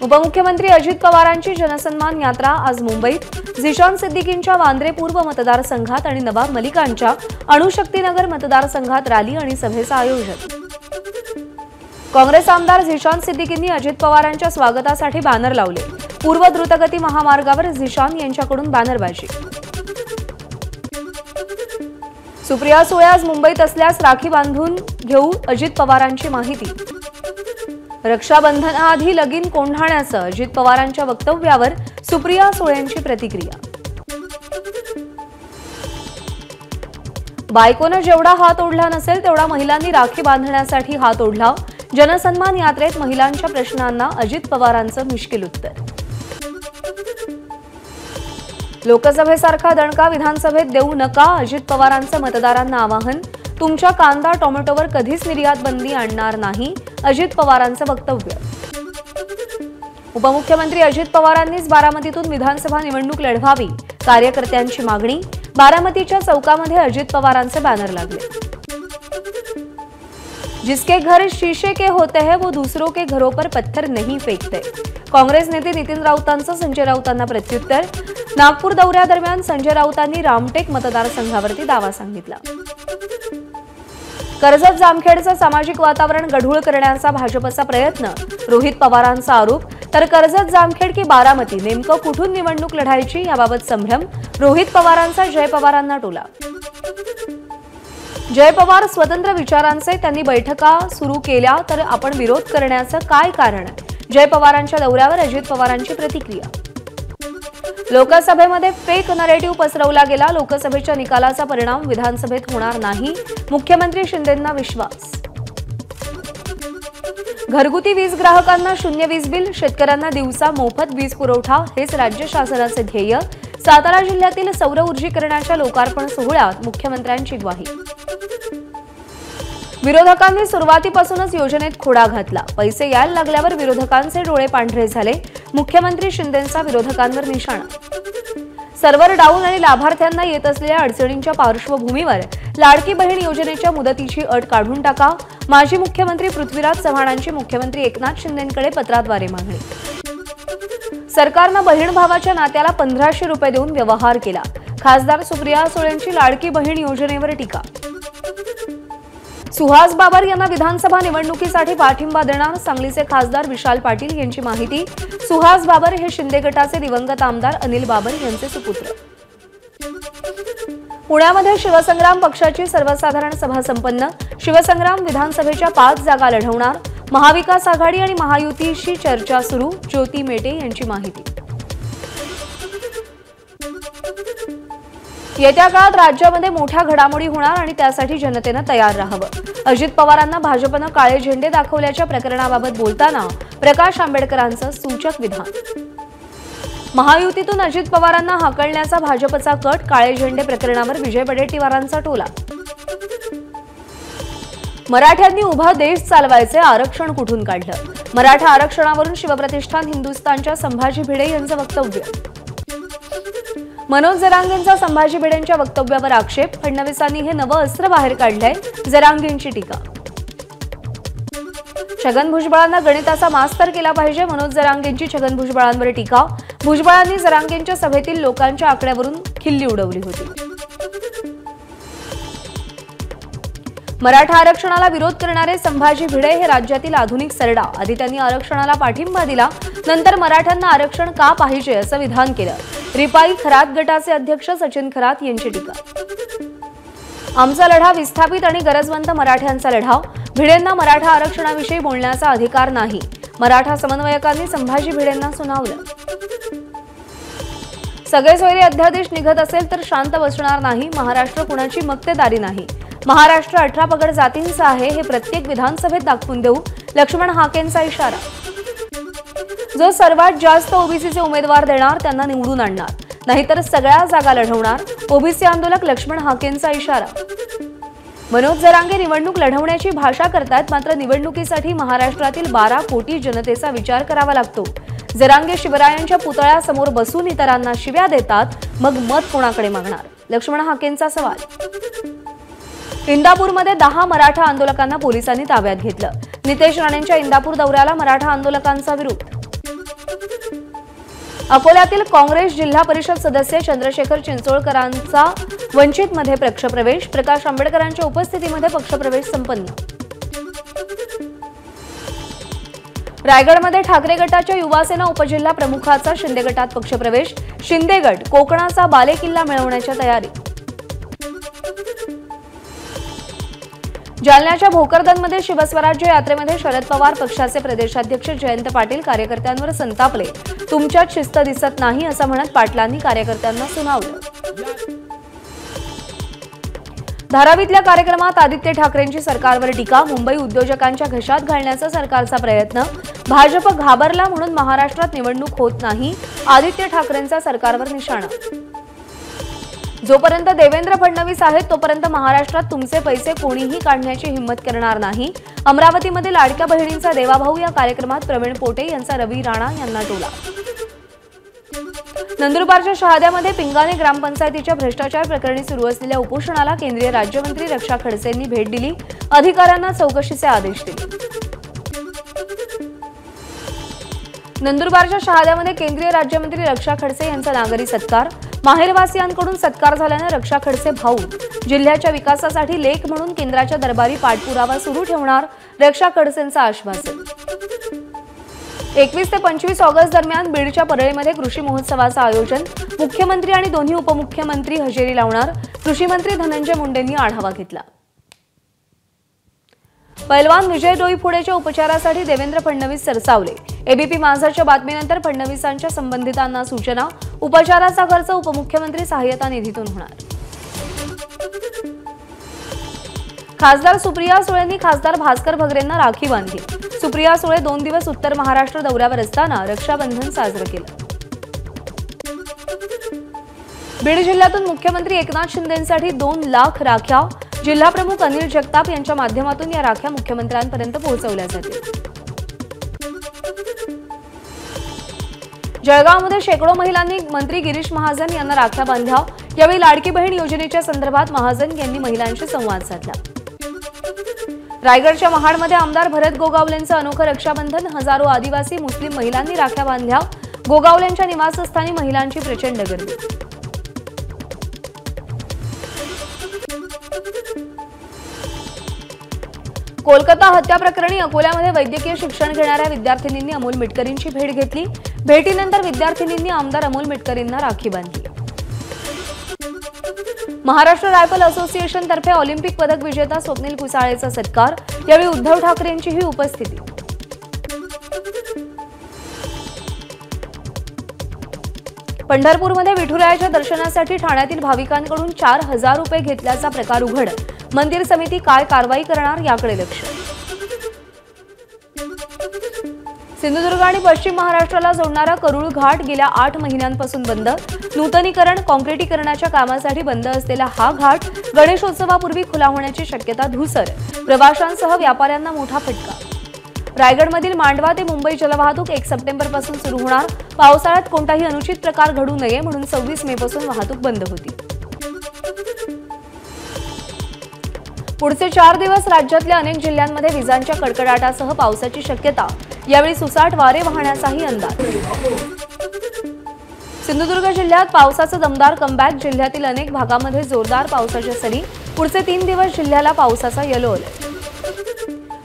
उपमुख्यमंत्री अजित पवारांची जनसन्मान यात्रा आज मुंबईत झिशान सिद्दीकींच्या वांद्रे पूर्व मतदारसंघात आणि नवाब मलिकांच्या अणुशक्तीनगर मतदारसंघात रॅली आणि सभेचं आयोजन। काँग्रेस आमदार झिशान सिद्दीकींनी अजित पवारांच्या स्वागतासाठी बॅनर लावले। पूर्व द्रुतगती महामार्गावर झिशान यांच्याकडून बॅनरबाजी। सुप्रिया सुळे आज मुंबईत असल्यास राखी बांधून घेऊ अजित पवारांची माहिती। रक्षाबंधनाआधी लगीन कोंढाण्याचं अजित पवारांच्या वक्तव्यावर सुप्रिया सुळेंची प्रतिक्रिया। बायकोनं जेवढा हात ओढला नसेल तेवढा महिलांनी राखी बांधण्यासाठी हात ओढला। जनसन्मान यात्रेत महिलांच्या प्रश्नांना अजित पवारांचं मिश्किल उत्तर। लोकसभेसारखा दणका विधानसभेत देऊ नका अजित पवारांचं मतदारांना आवाहन। तुमच्या कांदा टोमॅटोवर कधीच निर्यात बंदी आणणार नाही अजित पवारांचं वक्तव्य। उपमुख्यमंत्री अजित पवारांनीच बारामतीतून विधानसभा निवडणूक लढवावी कार्यकर्त्यांची मागणी। बारामतीच्या चौकामध्ये अजित पवारांचे बॅनर लागले। जिसके घर शीशे के होते हैं वो दूसरों के घरों पर पत्थर नहीं फेंकते। काँग्रेस नेते नितीन राऊतांचं संजय राऊतांना प्रत्युत्तर। नागपूर दौऱ्यादरम्यान संजय राऊतांनी रामटेक मतदारसंघावरती दावा सांगितला। कर्जत जामखेडचं सामाजिक वातावरण गढूळ करण्याचा भाजपचा प्रयत्न रोहित पवारांचा आरोप। तर कर्जत जामखेड की बारामती नेमकं कुठून निवडणूक लढायची याबाबत संभ्रम। रोहित पवारांचा जय पवारांना टोला। जय पवार स्वतंत्र विचारांचे, त्यांनी बैठका सुरू केल्या तर आपण विरोध करण्याचं काय कारण? जय पवारांच्या दौऱ्यावर अजित पवारांची प्रतिक्रिया। लोकसभेमध्ये फेक नरेटिव्ह पसरवला गेला। लोकसभेच्या निकालाचा परिणाम विधानसभेत होणार नाही मुख्यमंत्री शिंदेंना विश्वास। घरगुती वीज ग्राहकांना शून्य वीज बिल, शेतकऱ्यांना दिवसा मोफत वीज पुरवठा हेच राज्य शासनाचे ध्येय। सातारा जिल्ह्यातील सौर ऊर्जीकरणाच्या लोकार्पण सोहळ्यात मुख्यमंत्र्यांची ग्वाही। विरोधकांनी सुरुवातीपासूनच योजनेत खोडा घातला। पैसे यायला लागल्यावर विरोधकांचे डोळे पांढरे झाले। मुख्यमंत्री शिंदेंचा विरोधकांवर निशाणा। सर्व्हर डाऊन आणि लाभार्थ्यांना येत असलेल्या अडचणींच्या पार्श्वभूमीवर लाडकी बहीण योजनेच्या मुदतीची अट काढून टाका। माजी मुख्यमंत्री पृथ्वीराज चव्हाणांची मुख्यमंत्री एकनाथ शिंदेंकडे पत्राद्वारे मागणी। सरकारनं बहीण भावाच्या नात्याला 1500 रुपये देऊन व्यवहार केला। खासदार सुप्रिया सुळेंची लाडकी बहीण योजनेवर टीका। सुहास बाबर यांना विधानसभा निवडणुकीसाठी पाठिंबा देणार सांगलीचे खासदार विशाल पाटील यांची माहिती। सुहास बाबर हे शिंदे गटाचे दिवंगत आमदार अनिल बाबर यांचे सुपुत्र। पुण्यामध्ये शिवसंग्राम पक्षाची सर्वसाधारण सभा संपन्न। शिवसंग्राम विधानसभेच्या 5 जागा लढवणार। महाविकास आघाडी आणि महायुतीशी चर्चा सुरू, ज्योती मेटे यांची माहिती। येत्या काळात राज्यामध्ये मोठ्या घडामोडी होणार आणि त्यासाठी जनतेनं तयार राहावं। अजित पवारांना भाजपनं काळे झेंडे दाखवल्याच्या प्रकरणाबाबत बोलताना प्रकाश आंबेडकरांचं सूचक विधान। महायुतीतून अजित पवारांना हाकलण्याचा भाजपचा कट, काळे झेंडे प्रकरणावर विजय वडेट्टीवारांचा टोला। मराठ्यांनी उभा देश चालवायचे, आरक्षण कुठून काढलं? मराठा आरक्षणावरून शिवप्रतिष्ठान हिंदुस्थानच्या संभाजी भिडे यांचं वक्तव्य। मनोज जरांगेंचा संभाजी भिडेंच्या वक्तव्यावर आक्षेप। फडणवीसांनी हे नवं अस्त्र बाहेर काढलंय, जरांगेंची टीका। छगन भुजबळांना गणिताचा मास्तर केला पाहिजे, मनोज जरांगेंची छगन भुजबळांवर टीका। भुजबळांनी जरांगेंच्या सभेतील लोकांच्या आकड्यावरून खिल्ली उडवली होती। मराठा आरक्षणाला विरोध करणारे संभाजी भिडे हे राज्यातील आधुनिक सरडा। आधी त्यांनी आरक्षणाला पाठिंबा दिला, नंतर मराठ्यांना आरक्षण का पाहिजे असं विधान केलं। रिपाई खरात गटाचे अध्यक्ष सचिन खरात यांची टीका। आमचा लढा विस्थापित आणि गरजवंत मराठ्यांचा लढा। भिडेंना मराठा आरक्षणाविषयी बोलण्याचा अधिकार नाही, मराठा समन्वयकांनी संभाजी भिडेंना सुनावलं। सगळे सोयरे अध्यादेश निघत असेल तर शांत बसणार नाही, महाराष्ट्र कुणाची मक्तेदारी नाही। महाराष्ट्र 18 पगड जातींचा आहे हे प्रत्येक विधानसभेत दाखवून देऊ, लक्ष्मण हाकेंचा इशारा। जो सर्वात जास्त ओबीसीचे उमेदवार देणार त्यांना निवडून आणणार, नाहीतर सगळ्या जागा लढवणार, ओबीसी आंदोलक लक्ष्मण हाकेंचा इशारा। मनोज जरांगे निवडणूक लढवण्याची भाषा करतात, मात्र निवडणुकीसाठी महाराष्ट्रातील 12 कोटी जनतेचा विचार करावा लागतो। जरांगे शिवरायांच्या पुतळ्यासमोर बसून इतरांना शिव्या देतात, मग मत कोणाकडे मागणार? लक्ष्मण हाकेंचा सवाल। इंदापूरमध्ये 10 मराठा आंदोलकांना पोलिसांनी ताब्यात घेतलं। नितेश राणेंच्या इंदापूर दौऱ्याला मराठा आंदोलकांचा विरोध। अकोल्यातील काँग्रेस जिल्हा परिषद सदस्य चंद्रशेखर चिंचोळकरांचा वंचितमध्ये पक्षप्रवेश, प्रकाश आंबेडकरांच्या उपस्थितीमध्ये पक्षप्रवेश संपन्न. रायगडमध्ये ठाकरे गटाच्या युवासेना उपजिल्हा प्रमुखाचा शिंदे गटात पक्षप्रवेश, शिंदे गट कोकणाचा बालेकिल्ला मिळवण्याच्या तयारी. जालन्याच्या भोकरदनमध्ये शिवस्वराज्य यात्रेमध्ये शरद पवार पक्षाचे प्रदेशाध्यक्ष जयंत पाटील कार्यकर्त्यांवर संतापले. तुमच्यात शिस्त दिसत नाही असं म्हणत पाटलांनी कार्यकर्त्यांना सुनावलं. धारावीतल्या कार्यक्रमात आदित्य ठाकरेंची सरकारवर टीका, मुंबई उद्योजकांच्या घशात घालण्याचा सरकारचा प्रयत्न, भाजप घाबरला म्हणून महाराष्ट्रात निवडणूक होत नाही, आदित्य ठाकरेंचा सरकारवर निशाणा. जोपर्यंत देवेंद्र फडणवीस आहेत तोपर्यंत महाराष्ट्रात तुमचे पैसे कोणीही काढण्याची हिंमत करणार नाही. अमरावतीमध्ये लाडक्या बहिणींचा देवाभाऊ या कार्यक्रमात प्रवीण पोटे यांचा रवी राणा यांना टोला. नंदुरबारच्या शहाद्यामध्ये पिंगाणे ग्रामपंचायतीच्या भ्रष्टाचार प्रकरणी सुरू असलेल्या उपोषणाला केंद्रीय राज्यमंत्री रक्षा खडसेंनी भेट दिली. अधिकाऱ्यांना चौकशीचे आदेश दिले. नंदुरबारच्या शहाद्यामध्ये केंद्रीय राज्यमंत्री रक्षा खडसे यांचा नागरी सत्कार, माहेरवासियांकडून सत्कार झाल्याने रक्षा खडसे भाऊक. जिल्ह्याच्या विकासासाठी लेख म्हणून केंद्राच्या दरबारी पाठपुरावा सुरू ठेवणार, रक्षा खडसेंचं आश्वासन. 21 ते 25 ऑगस्ट दरम्यान बीडच्या परळीमध्ये कृषी महोत्सवाचं आयोजन, मुख्यमंत्री आणि दोन्ही उपमुख्यमंत्री हजेरी लावणार, कृषी मंत्री धनंजय मुंडेंनी आढावा घेतला. पैलवान विजय डोईफोडेच्या उपचारासाठी देवेंद्र फडणवीस सरसावले. एबीपी माझाच्या बातमीनंतर फडणवीसांच्या संबंधितांना सूचना, उपचाराचा खर्च उपमुख्यमंत्री सहाय्यता निधीतून होणार. खासदार सुप्रिया सुळेंनी खासदार भास्कर भगरेंना राखी बांधली. सुप्रिया सुळे 2 दिवस उत्तर महाराष्ट्र दौऱ्यावर असताना रक्षाबंधन साजरं केलं. बीड जिल्ह्यातून मुख्यमंत्री एकनाथ शिंदेंसाठी 2 लाख राख्या, जिल्हाप्रमुख अनिल जगताप यांच्या माध्यमातून या राख्या मुख्यमंत्र्यांपर्यंत पोहोचवल्या जातील. जळगावमध्ये शेकडो महिलांनी मंत्री गिरीश महाजन यांना राख्या बांधल्या. यावेळी लाडकी बहीण योजनेच्या संदर्भात महाजन यांनी महिलांशी संवाद साधला. रायगडच्या महाडमध्ये आमदार भरत गोगावलेंचं अनोखं रक्षाबंधन, हजारो आदिवासी मुस्लिम महिलांनी राख्या बांधल्या. गोगावलेंच्या निवासस्थानी महिलांची प्रचंड गर्दी. कोलकाता हत्या प्रकरणी अकोल्यामध्ये वैद्यकीय शिक्षण घेणाऱ्या विद्यार्थिनींनी अमोल मिटकरींची भेट घेतली. भेटीनंतर विद्यार्थिनींनी आमदार अमोल मिटकरींना राखी बांधली. महाराष्ट्र रायफल असोसिएशन तर्फे ऑलिम्पिक पदक विजेता स्वप्नील कुसाळेचा सत्कार. यावेळी उद्धव ठाकरेंचीही उपस्थिती. पंढरपूरमध्ये विठुरायाच्या दर्शनासाठी ठाण्यातील भाविकांकडून 4,000 रुपये घेतल्याचा प्रकार उघड. मंदिर समिती काय कारवाई करणार याकडे लक्ष. सिंधुदुर्ग आणि पश्चिम महाराष्ट्राला जोडणारा करूळ घाट गेल्या 8 महिन्यांपासून बंद. नूतनीकरण काँक्रिटीकरणाच्या कामासाठी बंद असलेला हा घाट गणेशोत्सवापूर्वी खुला होण्याची शक्यता धुसर. प्रवाशांसह व्यापाऱ्यांना मोठा फटका. रायगडमधील मांडवा ते मुंबई जलवाहतूक 1 सप्टेंबरपासून सुरू होणार. पावसाळ्यात कोणताही अनुचित प्रकार घडू नये म्हणून 26 मेपासून वाहतूक बंद होती. पुढचे 4 दिवस राज्यातल्या अनेक जिल्ह्यांमध्ये विजांच्या कडकडाटासह पावसाची शक्यता. यावेळी सुसाट वारे वाहण्याचाही अंदाज. सिंधुदुर्ग जिल्ह्यात पावसाचं दमदार कमबॅक. जिल्ह्यातील अनेक भागांमध्ये जोरदार पावसाच्या सरी. पुढचे 3 दिवस जिल्ह्याला पावसाचा येलो अलर्ट.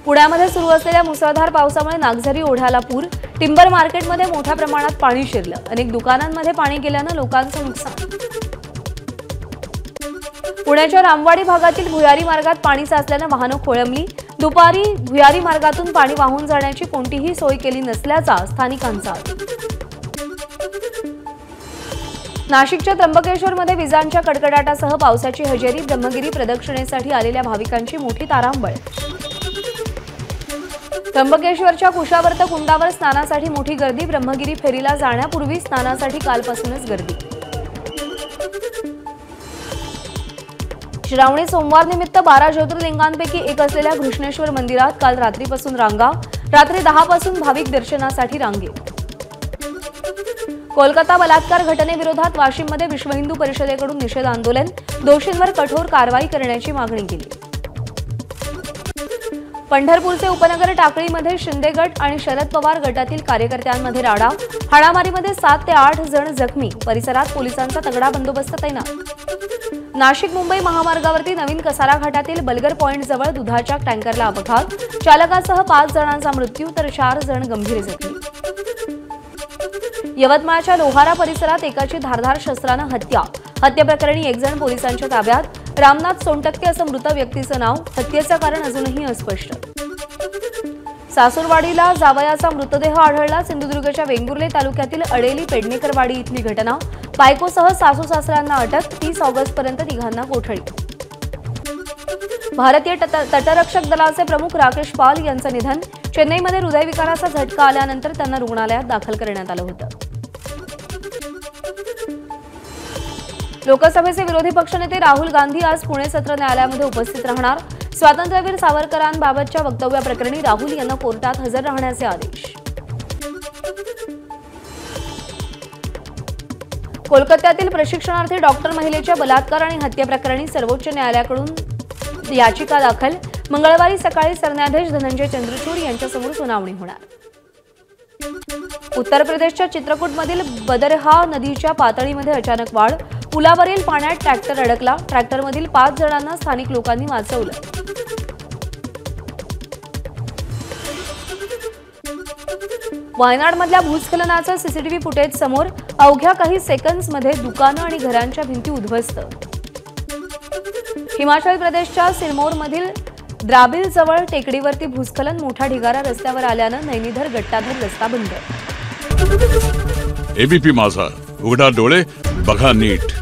पुण्यामध्ये सुरू असलेल्या मुसळधार पावसामुळे नागझरी ओढ्याला पूर. टिंबर मार्केटमध्ये मोठ्या प्रमाणात पाणी शिरलं. अनेक दुकानांमध्ये पाणी गेल्यानं लोकांचं नुकसान. पुण्याच्या रामवाडी भागातील भुयारी मार्गात पाणी साचल्यानं वाहनं खोळंबली. दुपारी भुयारी मार्गातून पाणी वाहून जाण्याची कोणतीही सोय केली नसल्याचा स्थानिकांचा. नाशिकच्या त्र्यंबकेश्वरमध्ये विजांच्या कडकडाटासह पावसाची हजेरी. ब्रह्मगिरी प्रदक्षिणेसाठी आलेल्या भाविकांची मोठी तारांबळ. त्र्यंबकेश्वरच्या कुशावर्त कुंडावर स्नानासाठी मोठी गर्दी. ब्रह्मगिरी फेरीला जाण्यापूर्वी स्नानासाठी कालपासूनच गर्दी. श्रावणी सोमवार निमित्त 12 ज्योतिर्लिंगांपैकी एक असलेल्या घृष्णेश्वर मंदिरात काल रात्रीपासून रांगा. रात्री 10 पासून भाविक दर्शनासाठी रांगेत. कोलकाता बलात्कार घटनेविरोधात वाशिममध्ये विश्व हिंदू परिषदेकडून निषेध आंदोलन. दोषींवर कठोर कारवाई करण्याची मागणी केली. पंढरपूरचे उपनगर टाकळीमध्ये शिंदे गट आणि शरद पवार गटातील कार्यकर्त्यांमध्ये राडा, हाणामारीमध्ये 7 ते 8 जण जखमी, परिसरात पोलिसांचा तगडा बंदोबस्त तैनात। नाशिक मुंबई महामार्गावरती नवीन कसारा घाटातील बलगर पॉइंट जवळ दुधाच्या टँकरला अपघात, चालकासह 5 जणांचा मृत्यू तर 4 जण गंभीर जखमी। यवतमाळच्या लोहारा परिसरात एकाची धारदार शस्त्रानं हत्येप्रकरणी 1 जण पोलिसांच्या ताब्यात, रामनाथ सोनटक्के असं मृत व्यक्तीचं नाव, हत्येचं कारण अजूनही अस्पष्ट। सासूरवाडीला जावयाचा मृतदेह आढळला, सिंधुदुर्गच्या वेंगुर्ले तालुक्यातील अडेली पेडणेकरवाडी इथली घटना, बायकोसह सासू सासऱ्यांना अटक, 30 ऑगस्टपर्यंत तिघांना कोठडी। भारतीय तटरक्षक दलाचे प्रमुख राकेश पाल यांचं निधन, चेन्नईमध्ये हृदयविकाराचा झटका आल्यानंतर त्यांना रुग्णालयात दाखल करण्यात आलं होतं। लोकसभेचे विरोधी पक्षनेते राहुल गांधी आज पुणे सत्र न्यायालयामध्ये उपस्थित राहणार। स्वातंत्र्यवीर सावरकरांबाबतच्या वक्तव्याप्रकरणी राहुल यांना कोर्टात हजर राहण्याचे आदेश। कोलकात्यातील प्रशिक्षणार्थी डॉक्टर महिलेच्या बलात्कार आणि हत्येप्रकरणी सर्वोच्च न्यायालयाकडून याचिका दाखल, मंगळवारी सकाळी सरन्यायाधीश धनंजय चंद्रचूड यांच्यासमोर सुनावणी होणार। उत्तर प्रदेशच्या चित्रकूटमधील बदरहा नदीच्या पातळीमध्ये अचानक वाढ, पुलावरील पाण्यात ट्रॅक्टर अडकला, ट्रॅक्टरमधील 5 जणांना स्थानिक लोकांनी वाचवलं। वायनाडमधल्या भूस्खलनाचं सीसीटीव्ही फुटेज समोर, अवघ्या काही सेकंड्समध्ये दुकानं आणि घरांच्या भिंती उद्ध्वस्त। हिमाचल प्रदेशच्या सिरमौरमधील द्राबिल जवळ टेकडीवरती भूस्खलन, मोठा ढिगारा रस्त्यावर आल्यानं नैनीधर गट्टाधर रस्ता बंद। एबीपी माझा, उघडा डोळे बघा नीट।